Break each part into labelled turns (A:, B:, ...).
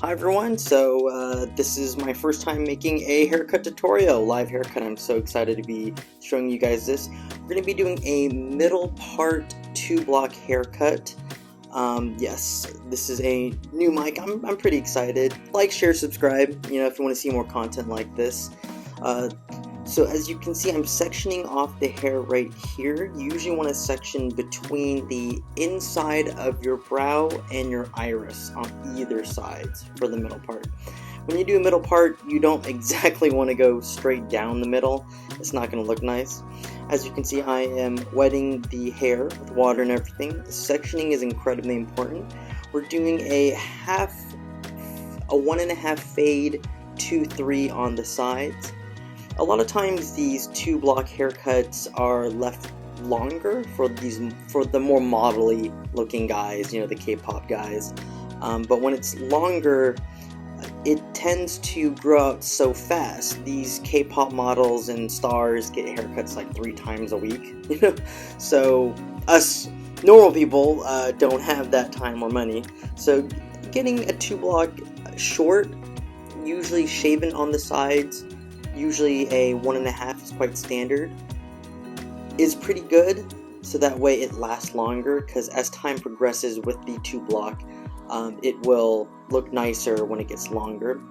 A: Hi everyone, this is my first time making a haircut tutorial, live haircut. I'm so excited to be showing you guys this. We're going to be doing a middle part 2-block haircut. Yes, this is a new mic. I'm pretty excited. Like, share, subscribe, if you want to see more content like this. So as you can see, I'm sectioning off the hair right here. You usually want to section between the inside of your brow and your iris on either sides for the middle part. When you do a middle part, you don't exactly want to go straight down the middle. It's not going to look nice. As you can see, I am wetting the hair with water and everything. Sectioning is incredibly important. We're doing a 1.5 fade, 2-3 on the sides. A lot of times these 2-block haircuts are left longer for the more modelly looking guys, the K-pop guys. But when it's longer, it tends to grow out so fast. These K-pop models and stars get haircuts like 3 times a week, So us normal people don't have that time or money. So getting a 2-block short, usually shaven on the sides, usually a 1.5 is quite standard, is pretty good, so that way it lasts longer, because as time progresses with the 2-block, it will look nicer when it gets longer.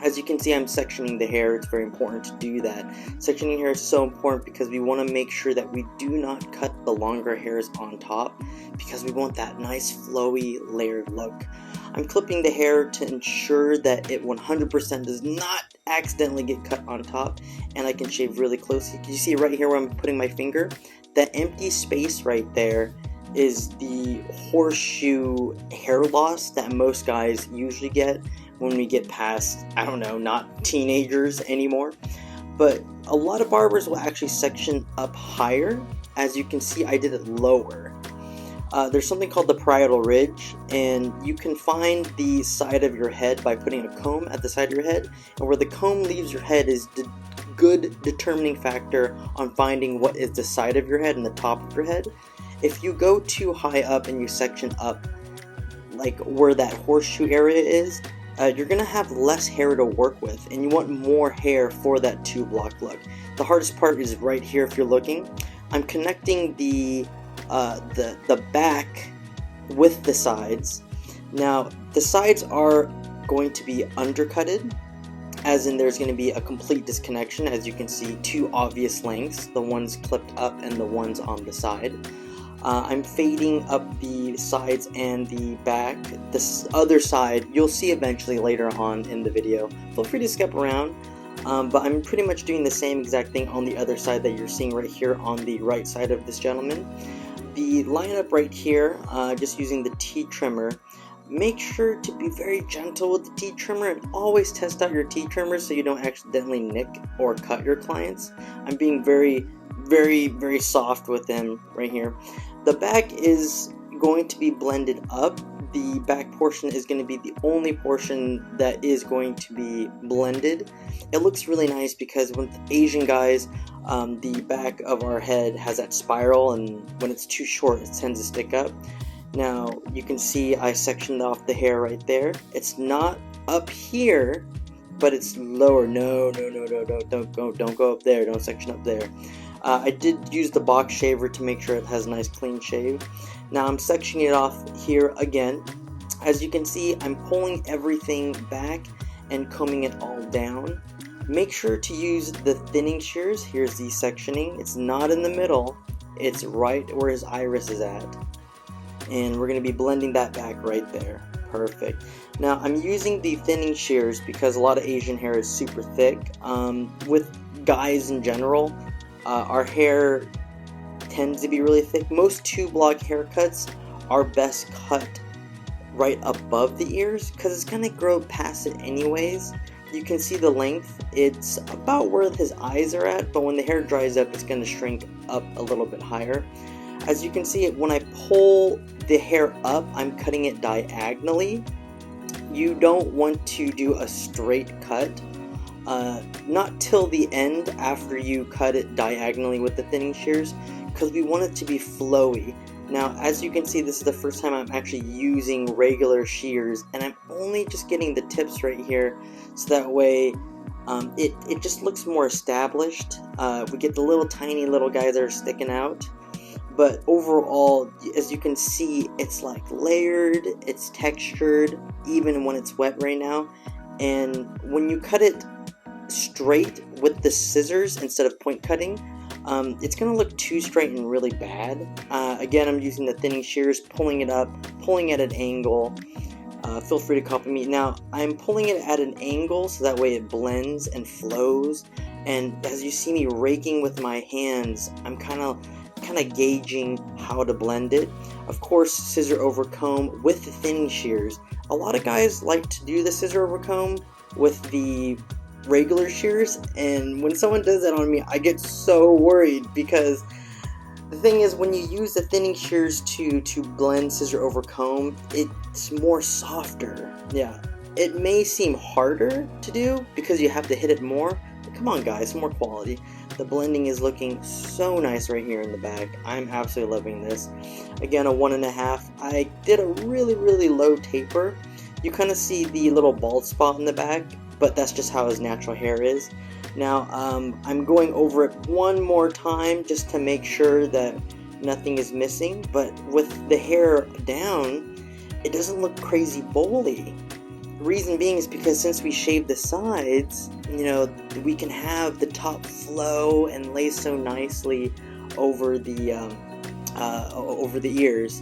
A: As you can see, I'm sectioning the hair. It's very important to do that. Sectioning hair is so important because we want to make sure that we do not cut the longer hairs on top, because we want that nice flowy layered look. I'm clipping the hair to ensure that it 100% does not accidentally get cut on top, and I can shave really closely. You see right here where I'm putting my finger? That empty space right there is the horseshoe hair loss that most guys usually get when we get past, I don't know, not teenagers anymore. But a lot of barbers will actually section up higher. As you can see, I did it lower. There's something called the Parietal Ridge, and you can find the side of your head by putting a comb at the side of your head, and where the comb leaves your head is the good determining factor on finding what is the side of your head and the top of your head. If you go too high up and you section up like where that horseshoe area is, you're going to have less hair to work with, and you want more hair for that 2-block look. The hardest part is right here if you're looking. I'm connecting the back with the sides. Now, the sides are going to be undercutted, as in there's going to be a complete disconnection. As you can see, 2 obvious lengths, the ones clipped up and the ones on the side. I'm fading up the sides and the back. This other side, you'll see eventually later on in the video. Feel free to skip around, but I'm pretty much doing the same exact thing on the other side that you're seeing right here on the right side of this gentleman. The lineup right here, just using the tea trimmer. Make sure to be very gentle with the tea trimmer, and always test out your tea trimmer so you don't accidentally nick or cut your clients. I'm being very, very, very soft with them right here. The back is going to be blended up. The back portion is going to be the only portion that is going to be blended. It looks really nice because with Asian guys, the back of our head has that spiral, and when it's too short, it tends to stick up. Now, you can see I sectioned off the hair right there. It's not up here, but it's lower. No, don't go up there. Don't section up there. I did use the box shaver to make sure it has a nice clean shave. Now I'm sectioning it off here again. As you can see, I'm pulling everything back and combing it all down. Make sure to use the thinning shears. Here's the sectioning. It's not in the middle. It's right where his iris is at. And we're going to be blending that back right there. Perfect. Now I'm using the thinning shears because a lot of Asian hair is super thick. With guys in general, our hair tends to be really thick. Most 2-block haircuts are best cut right above the ears because it's going to grow past it anyways. You can see the length. It's about where his eyes are at, but when the hair dries up, it's going to shrink up a little bit higher. As you can see, when I pull the hair up, I'm cutting it diagonally. You don't want to do a straight cut. Not till the end after you cut it diagonally with the thinning shears, because we want it to be flowy. Now, as you can see, this is the first time I'm actually using regular shears, and I'm only just getting the tips right here, so that way it just looks more established. We get the little tiny little guys that are sticking out, but overall, as you can see, it's like layered, it's textured, even when it's wet right now. And when you cut it straight with the scissors instead of point cutting, it's going to look too straight and really bad. Again, I'm using the thinning shears, pulling it up, pulling at an angle. Feel free to copy me. Now, I'm pulling it at an angle so that way it blends and flows. And as you see me raking with my hands, I'm kind of gauging how to blend it. Of course, scissor over comb with the thinning shears. A lot of guys like to do the scissor over comb with the regular shears, and when someone does that on me, I get so worried, because the thing is, when you use the thinning shears to blend scissor over comb, it's more softer. Yeah, it may seem harder to do because you have to hit it more, but come on guys, more quality. The blending is looking so nice right here in the back. I'm absolutely loving this. Again, a 1.5. I did a really low taper. You kind of see the little bald spot in the back, but that's just how his natural hair is. Now, I'm going over it one more time just to make sure that nothing is missing, but with the hair down, it doesn't look crazy bowly. The reason being is because since we shaved the sides, you know, we can have the top flow and lay so nicely over the ears.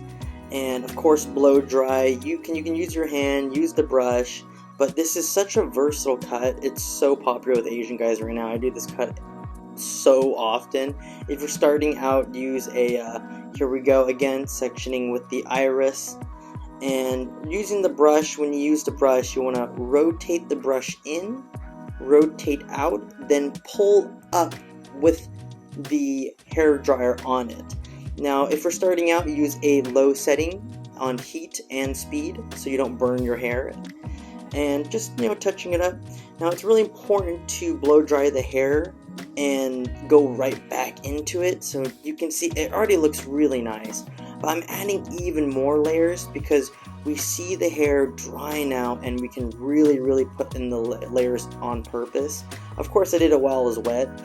A: And of course, blow dry. You can use your hand, use the brush. But this is such a versatile cut. It's so popular with Asian guys right now. I do this cut so often. If you're starting out, use a, here we go again, sectioning with the iris. And using the brush, when you use the brush, you want to rotate the brush in, rotate out, then pull up with the hair dryer on it. Now, if you're starting out, use a low setting on heat and speed so you don't burn your hair. And just, you know, touching it up. Now, it's really important to blow dry the hair and go right back into it, so you can see it already looks really nice. But I'm adding even more layers because we see the hair dry now, and we can really put in the layers on purpose. Of course, I did it while it was wet,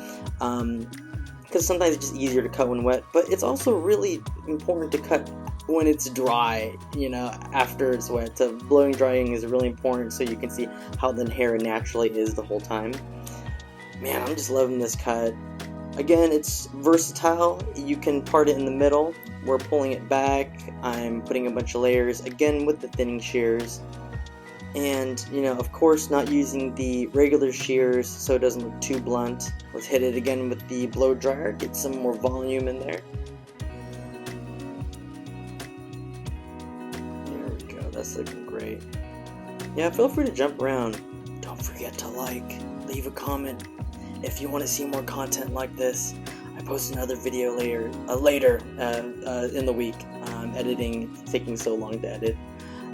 A: because sometimes it's just easier to cut when wet, but it's also really important to cut when it's dry, you know, after it's wet. So blowing drying is really important so you can see how the hair naturally is the whole time. Man, I'm just loving this cut. Again, it's versatile. You can part it in the middle. We're pulling it back. I'm putting a bunch of layers, again with the thinning shears. And, you know, of course, not using the regular shears so it doesn't look too blunt. Let's hit it again with the blow dryer, get some more volume in there. That's looking great. Yeah, feel free to jump around. Don't forget to like, leave a comment if you want to see more content like this. I post another video later in the week. Editing, taking so long to edit.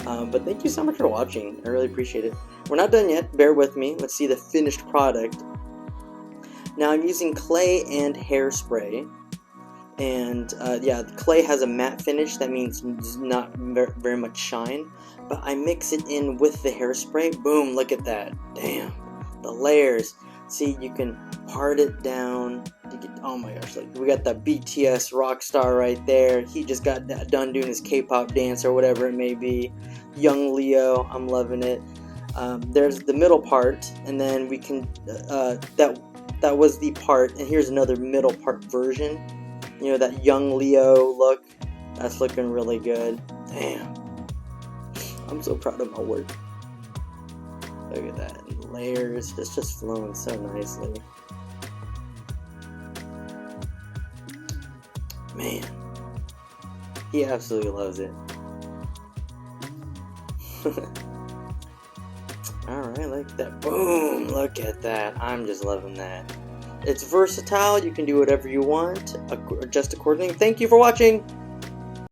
A: But thank you so much for watching. I really appreciate it. We're not done yet. Bear with me. Let's see the finished product. Now I'm using clay and hairspray. And yeah, the clay has a matte finish, that means not very much shine, but I mix it in with the hairspray. Boom, look at that. Damn, the layers. See, you can part it down. Oh my gosh, like we got that BTS rock star right there. He just got done doing his K-pop dance or whatever it may be. Young Leo, I'm loving it. There's the middle part, and then we can that was the part, and here's another middle part version. You know, that young Leo look, that's looking really good. Damn, I'm so proud of my work. Look at that, and the layers, it's just flowing so nicely. Man, he absolutely loves it. Alright, look at that. Boom, look at that. I'm just loving that. It's versatile. You can do whatever you want, adjust accordingly. Thank you for watching.